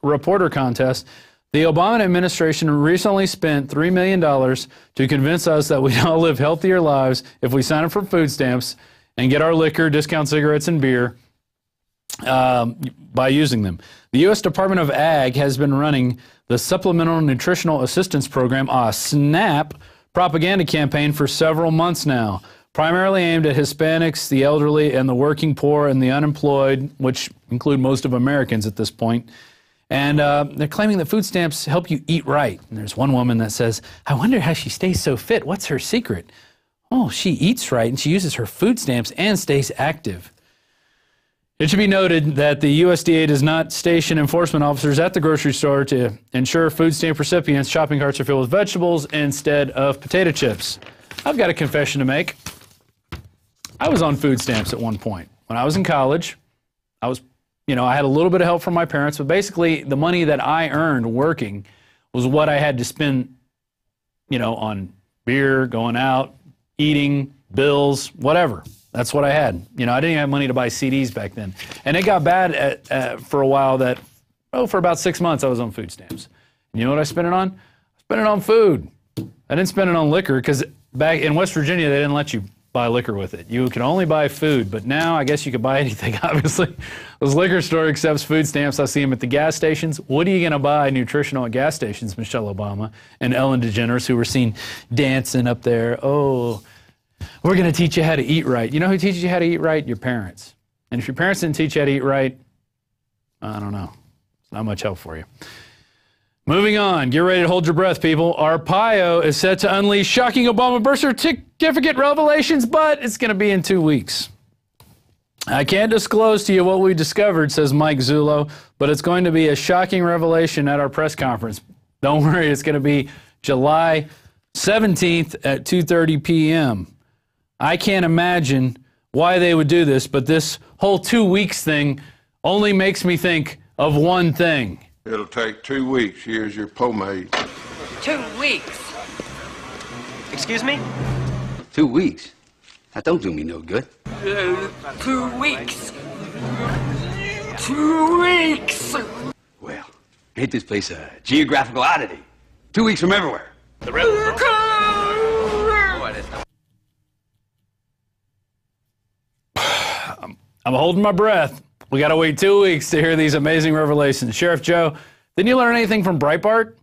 reporter contest. The Obama administration recently spent $3 million to convince us that we all live healthier lives if we sign up for food stamps and get our liquor, discount cigarettes, and beer by using them. The U.S. Department of Ag has been running the Supplemental Nutritional Assistance Program, SNAP, propaganda campaign for several months now, primarily aimed at Hispanics, the elderly, and the working poor and the unemployed, which include most of Americans at this point. And they're claiming that food stamps help you eat right. And there's one woman that says, I wonder how she stays so fit. What's her secret? Oh, she eats right and she uses her food stamps and stays active. It should be noted that the USDA does not station enforcement officers at the grocery store to ensure food stamp recipients' shopping carts are filled with vegetables instead of potato chips. I've got a confession to make. I was on food stamps at one point. When I was in college, I had a little bit of help from my parents, but basically the money that I earned working was what I had to spend, on beer, going out, eating, bills, whatever. That's what I had. I didn't have money to buy CDs back then. And it got bad for a while for about 6 months I was on food stamps. And you know what I spent it on? I spent it on food. I didn't spend it on liquor because back in West Virginia, they didn't let you buy liquor with it. You could only buy food, but now I guess you could buy anything, obviously. This liquor store accepts food stamps. I see them at the gas stations. What are you going to buy nutritional at gas stations, Michelle Obama and Ellen DeGeneres, who were seen dancing up there? Oh, we're going to teach you how to eat right. You know who teaches you how to eat right? Your parents. And if your parents didn't teach you how to eat right, I don't know. It's not much help for you. Moving on, get ready to hold your breath, people. Arpaio is set to unleash shocking Obama birth certificate revelations, but it's going to be in 2 weeks. I can't disclose to you what we discovered, says Mike Zullo, but it's going to be a shocking revelation at our press conference. Don't worry, it's going to be July 17th at 2:30 p.m. I can't imagine why they would do this, but this whole 2 weeks thing only makes me think of one thing. It'll take 2 weeks. Here's your pomade. 2 weeks? Excuse me? 2 weeks? That don't do me no good. 2 weeks. 2 weeks! Well, ain't this place a geographical oddity? 2 weeks from everywhere. The rebels are... I'm holding my breath. We got to wait 2 weeks to hear these amazing revelations. Sheriff Joe, didn't you learn anything from Breitbart?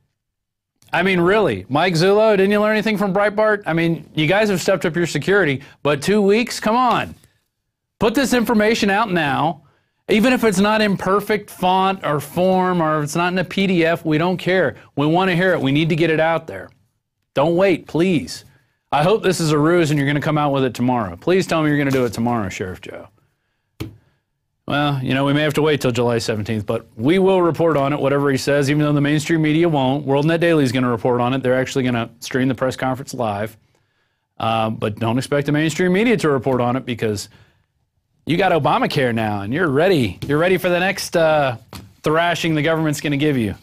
I mean, really. Mike Zullo, didn't you learn anything from Breitbart? I mean, you guys have stepped up your security, but 2 weeks? Come on. Put this information out now. Even if it's not in perfect font or form or if it's not in a PDF, we don't care. We want to hear it. We need to get it out there. Don't wait, please. I hope this is a ruse and you're going to come out with it tomorrow. Please tell me you're going to do it tomorrow, Sheriff Joe. Well, we may have to wait till July 17th, but we will report on it, whatever he says, even though the mainstream media won't. WorldNet Daily is going to report on it. They're actually going to stream the press conference live. But don't expect the mainstream media to report on it because you got Obamacare now, and you're ready. You're ready for the next thrashing the government's going to give you.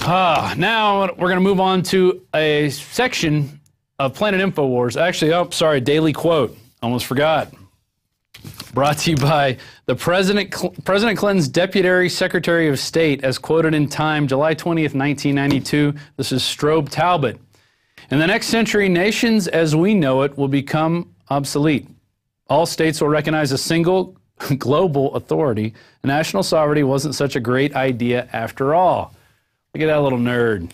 Now we're going to move on to a section of Planet InfoWars. Actually, Daily Quote. Almost forgot. Brought to you by the President Clinton's Deputy Secretary of State, as quoted in Time, July 20th, 1992. This is Strobe Talbot. In the next century, nations as we know it will become obsolete. All states will recognize a single global authority. National sovereignty wasn't such a great idea after all. Look at that little nerd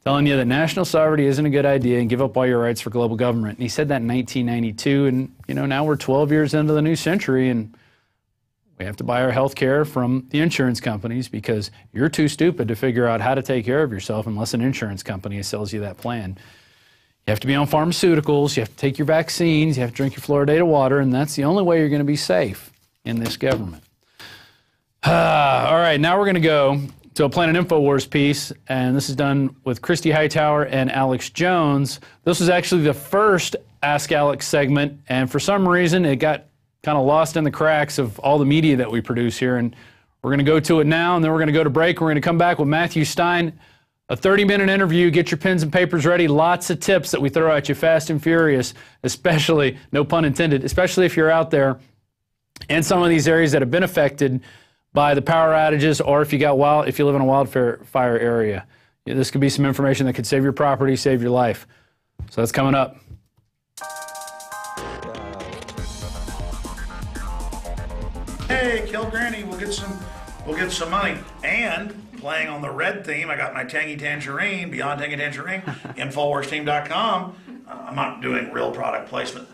telling you that national sovereignty isn't a good idea and give up all your rights for global government. And he said that in 1992, and now we're 12 years into the new century, and we have to buy our health care from the insurance companies because you're too stupid to figure out how to take care of yourself unless an insurance company sells you that plan. You have to be on pharmaceuticals, you have to take your vaccines, you have to drink your fluoridated water, and that's the only way you're going to be safe in this government. All right, now we're going to go to a Planet InfoWars piece, and this is done with Christy Hightower and Alex Jones. This was actually the first Ask Alex segment, and for some reason it got kind of lost in the cracks of all the media that we produce here, and we're going to go to it now, and then we're going to go to break. We're going to come back with Matthew Stein, a 30-minute interview. Get your pens and papers ready. Lots of tips that we throw at you fast and furious, especially, no pun intended, especially if you're out there in some of these areas that have been affected by the power outages, or if you live in a wildfire area. This could be some information that could save your property, save your life. So that's coming up. Hey, kill Granny, we'll get some money. And playing on the red theme, I got my Tangy Tangerine, Beyond Tangy Tangerine, INFOWARSteam.com. I'm not doing real product placement.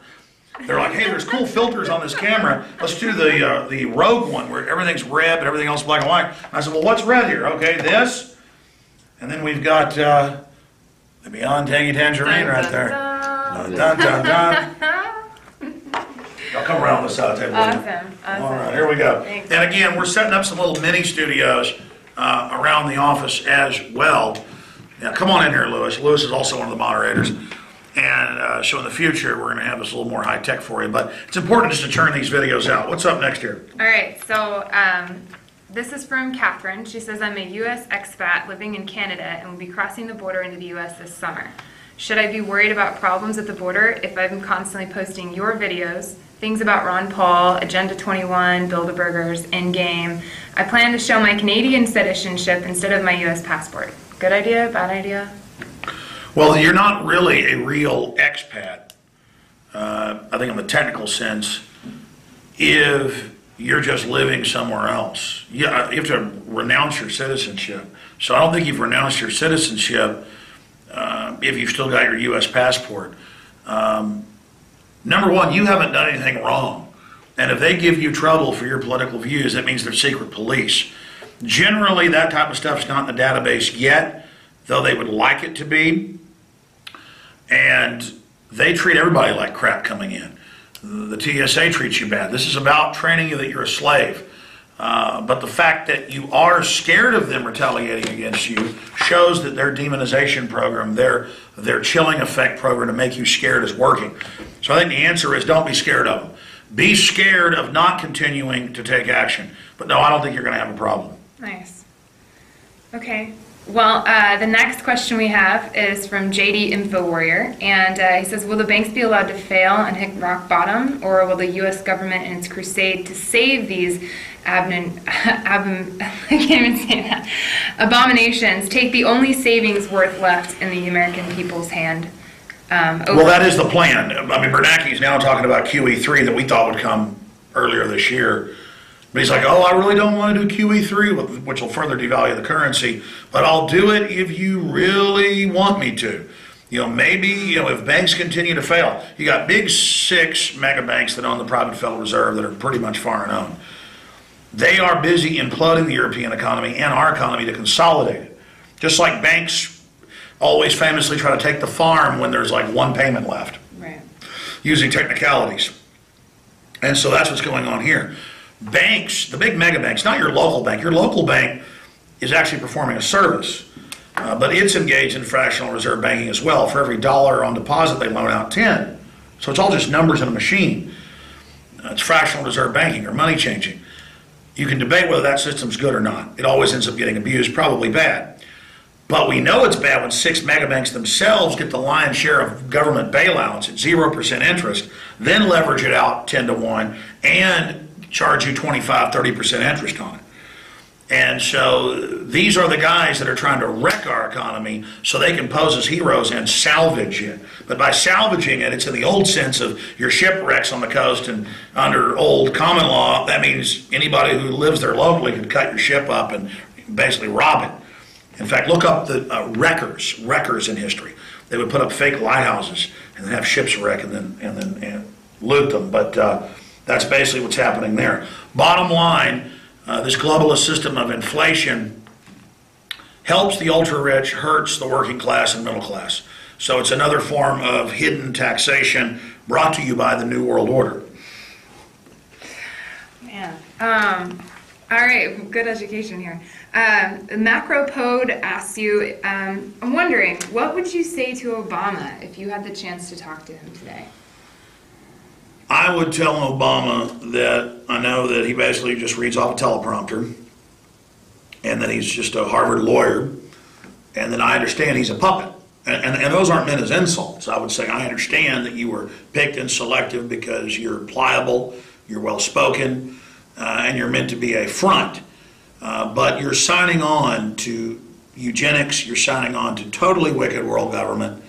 They're like, hey, there's cool filters on this camera. Let's do the Rogue one where everything's red but everything else black and white. I said, well, what's red here? Okay, this. And then we've got the Beyond Tangy Tangerine right there. Dun, dun, dun, dun. I'll come around this side table. Awesome. All right, here we go. Thanks. And again, we're setting up some little mini studios around the office as well. Now, come on in here, Lewis. Lewis is also one of the moderators. And so in the future, we're going to have this a little more high-tech for you. But it's important just to churn these videos out. What's up next here? All right, so this is from Catherine. She says, I'm a U.S. expat living in Canada and will be crossing the border into the U.S. this summer. Should I be worried about problems at the border if I'm constantly posting your videos, things about Ron Paul, Agenda 21, Build-A-Burgers, Endgame? I plan to show my Canadian citizenship instead of my U.S. passport. Good idea? Bad idea? Well, you're not really a real expat, I think in the technical sense, if you're just living somewhere else. Yeah, you have to renounce your citizenship. So I don't think you've renounced your citizenship if you've still got your U.S. passport. Number one, you haven't done anything wrong. And if they give you trouble for your political views, that means they're secret police. Generally, that type of stuff's not in the database yet, though they would like it to be. And they treat everybody like crap coming in. The TSA treats you bad. This is about training you that you're a slave. But the fact that you are scared of them retaliating against you shows that their demonization program, their chilling effect program to make you scared is working. So I think the answer is don't be scared of them. Be scared of not continuing to take action. But no, I don't think you're going to have a problem. Nice. Okay. Well, the next question we have is from JD InfoWarrior, and he says, will the banks be allowed to fail and hit rock bottom, or will the U.S. government in its crusade to save these I can't even say that, abominations take the only savings worth left in the American people's hand? Well, that is the plan. I mean, Bernanke is now talking about QE3 that we thought would come earlier this year. But he's like, oh, I really don't want to do QE3, which will further devalue the currency, but I'll do it if you really want me to. Maybe, if banks continue to fail. You got big 6 mega banks that own the private Federal Reserve that are pretty much foreign owned. They are busy imploding the European economy and our economy to consolidate it. Just like banks always famously try to take the farm when there's like one payment left. Right. Using technicalities. And so that's what's going on here. Banks, the big mega banks, not your local bank is actually performing a service, but it's engaged in fractional reserve banking as well. For every dollar on deposit, they loan out 10. So it's all just numbers in a machine. It's fractional reserve banking or money changing. You can debate whether that system's good or not. It always ends up getting abused, probably bad. But we know it's bad when 6 mega banks themselves get the lion's share of government bailouts at 0% interest, then leverage it out 10 to 1, and charge you 25, 30% interest on it. And so these are the guys that are trying to wreck our economy so they can pose as heroes and salvage it. But by salvaging it, it's in the old sense of your shipwrecks on the coast, and under old common law, that means anybody who lives there locally could cut your ship up and basically rob it. In fact, look up the wreckers in history. They would put up fake lighthouses and then have ships wreck and then loot them. But that's basically what's happening there. Bottom line, this globalist system of inflation helps the ultra-rich, hurts the working class and middle class. So it's another form of hidden taxation brought to you by the New World Order. Man. All right, good education here. Macropode asks you, I'm wondering, what would you say to Obama if you had the chance to talk to him today? I would tell Obama that I know that he basically just reads off a teleprompter, and that he's just a Harvard lawyer, and that I understand he's a puppet. And those aren't meant as insults. I would say I understand that you were picked and selective because you're pliable, you're well-spoken, and you're meant to be a front. But you're signing on to eugenics, you're signing on to totally wicked world government,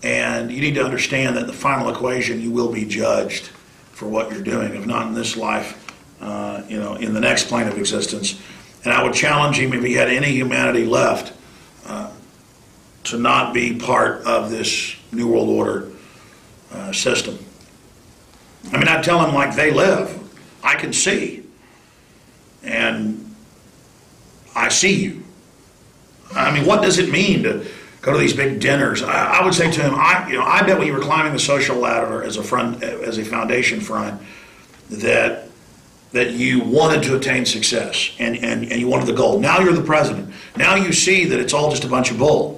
and you need to understand that in the final equation you will be judged for what you're doing, if not in this life, in the next plane of existence. And I would challenge him, if he had any humanity left, to not be part of this New World Order system. I mean, I tell him like they live. I can see. And I see you. I mean, what does it mean to go to these big dinners? I would say to him, I bet when you were climbing the social ladder as a foundation front, that you wanted to attain success and you wanted the goal. Now you're the president. Now you see that it's all just a bunch of bull.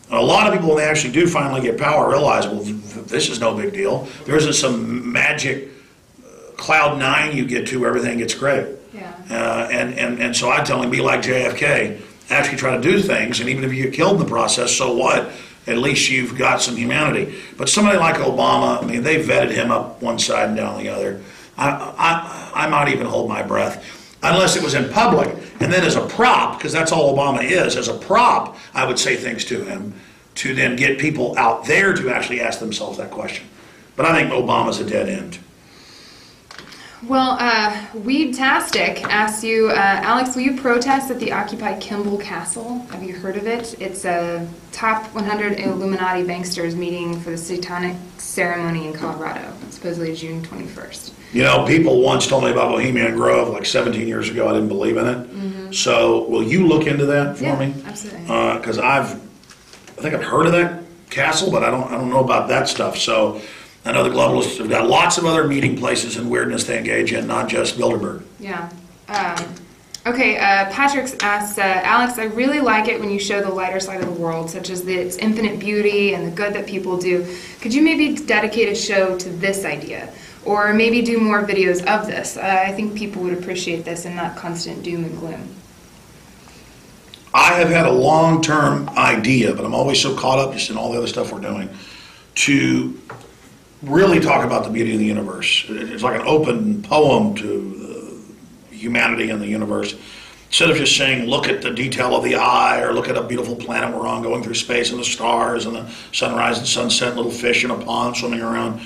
A lot of people, when they actually do finally get power, realize, well, this is no big deal. There isn't some magic cloud nine you get to where everything gets great. Yeah. And so I tell him, be like JFK. Actually try to do things, and even if you get killed in the process, so what? At least you've got some humanity. But somebody like Obama, I mean, they vetted him up one side and down the other. I might even hold my breath. Unless it was in public, and then as a prop, because that's all Obama is, as a prop, I would say things to him to then get people out there to actually ask themselves that question. But I think Obama's a dead end. Well, Weedtastic asks you, Alex, will you protest at the Occupy Kimball Castle? Have you heard of it? It's a top 100 Illuminati banksters meeting for the Satanic ceremony in Colorado, supposedly June 21st. You know, people once told me about Bohemian Grove like 17 years ago. I didn't believe in it. Mm-hmm. So will you look into that for me? Absolutely. Because I think I've heard of that castle, but I don't know about that stuff. So I know the globalists have got lots of other meeting places and weirdness they engage in, not just Bilderberg. Yeah. Okay, Patrick asks, Alex, I really like it when you show the lighter side of the world, such as its infinite beauty and the good that people do. Could you maybe dedicate a show to this idea? Or maybe do more videos of this? I think people would appreciate this and not constant doom and gloom. I have had a long-term idea, but I'm always so caught up just in all the other stuff we're doing, to really talk about the beauty of the universe. It's like an open poem to humanity and the universe. Instead of just saying, look at the detail of the eye, or look at a beautiful planet we're on going through space and the stars and the sunrise and sunset, little fish in a pond swimming around.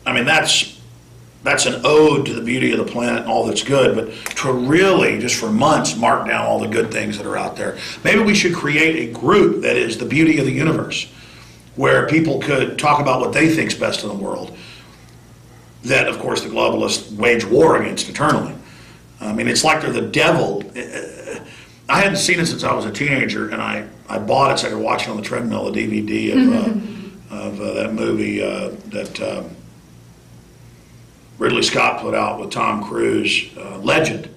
I mean, that's an ode to the beauty of the planet and all that's good, but to really, just for months, mark down all the good things that are out there. Maybe we should create a group that is the beauty of the universe, where people could talk about what they think is best in the world, that, of course, the globalists wage war against eternally. I mean, it's like they're the devil. I hadn't seen it since I was a teenager, and I bought it so I could watch it on the treadmill, the DVD of that movie that Ridley Scott put out with Tom Cruise, Legend.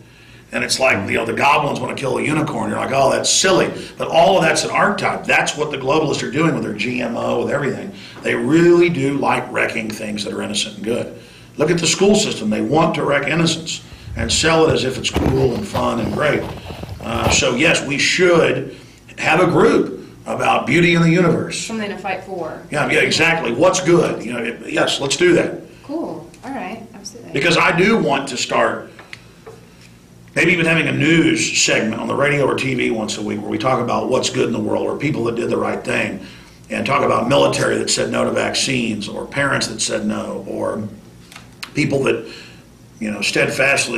And it's like, the goblins want to kill a unicorn. You're like, oh, that's silly. But all of that's an archetype. That's what the globalists are doing with their GMO, with everything. They really do like wrecking things that are innocent and good. Look at the school system. They want to wreck innocence and sell it as if it's cool and fun and great. So yes, we should have a group about beauty in the universe. Something to fight for. Yeah, exactly. What's good? Yes, let's do that. Cool. All right. Absolutely. Because I do want to start maybe even having a news segment on the radio or TV once a week where we talk about what's good in the world, or people that did the right thing, and talk about military that said no to vaccines, or parents that said no, or people that, steadfastly